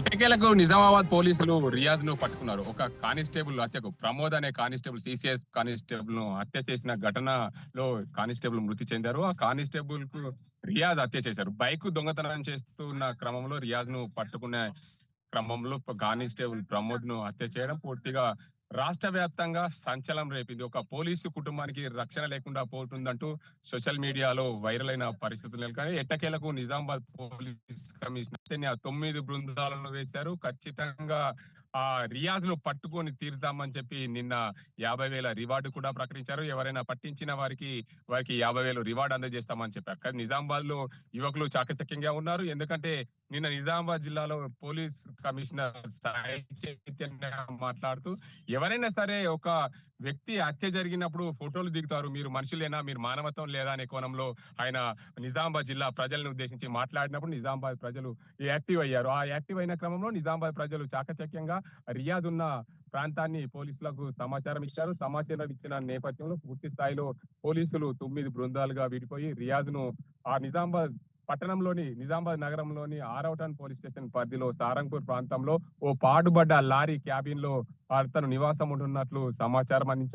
ఎట్టకేలకు నిజామాబాద్ పోలీసులు రియాద్ ను పట్టుకున్నారు. ఒక కానిస్టేబుల్ హత్యకు ప్రమోద్ అనే కానిస్టేబుల్ సిసిఎస్ కానిస్టేబుల్ ను హత్య చేసిన ఘటనలో కానిస్టేబుల్ మృతి చెందారు. ఆ కానిస్టేబుల్ కు రియాద్ హత్య చేశారు. బైక్ దొంగతనం చేస్తున్న క్రమంలో రియాద్ ను పట్టుకునే క్రమంలో కానిస్టేబుల్ ప్రమోద్ ను హత్య చేయడం పూర్తిగా రాష్ట్ర వ్యాప్తంగా సంచలనం రేపింది. ఒక పోలీసు కుటుంబానికి రక్షణ లేకుండా పోతుందంటూ సోషల్ మీడియాలో వైరల్ అయిన పరిస్థితులు నెలకొని ఎట్టకేలకు నిజామాబాద్ పోలీస్ కమిషనర్ 9 బృందాలను వేశారు. ఖచ్చితంగా ఆ రియాజ్ ను పట్టుకొని తీరుతామని చెప్పి నిన్న 50,000 రివార్డు కూడా ప్రకటించారు. ఎవరైనా పట్టించిన వారికి 50,000 రివార్డు అందజేస్తామని చెప్పారు. కానీ నిజామాబాద్ లో యువకులు చాకచక్యంగా ఉన్నారు. ఎందుకంటే నిన్న నిజామాబాద్ జిల్లాలో పోలీస్ కమిషనర్ సాయి చైతన్య మాట్లాడుతూ ఎవరైనా సరే ఒక వ్యక్తి హత్య జరిగినప్పుడు ఫోటోలు దిగుతారు. మీరు మనుషులేనా, మీరు మానవత్వం లేదా అనే కోణంలో ఆయన నిజామాబాద్ జిల్లా ప్రజలను ఉద్దేశించి మాట్లాడినప్పుడు నిజామాబాద్ ప్రజలు యాక్టివ్ అయ్యారు. ఆ యాక్టివ్ అయిన క్రమంలో నిజామాబాద్ ప్రజలు చాకచక్యంగా రియాద్ ఉన్న ప్రాంతాన్ని పోలీసులకు సమాచారం ఇచ్చారు. సమాచారం ఇచ్చిన నేపథ్యంలో పూర్తి స్థాయిలో పోలీసులు 9 బృందాలుగా విడిపోయి రియాద్ ను ఆ నిజామాబాద్ నగరంలోని ఆరవటన్ పోలీస్ స్టేషన్ పరిధిలో సారంగపూర్ ప్రాంతంలో ఓ పాడుబడ్డ లారీ క్యాబిన్ లో అతను నివాసం ఉంటున్నట్లు సమాచారం అందించారు.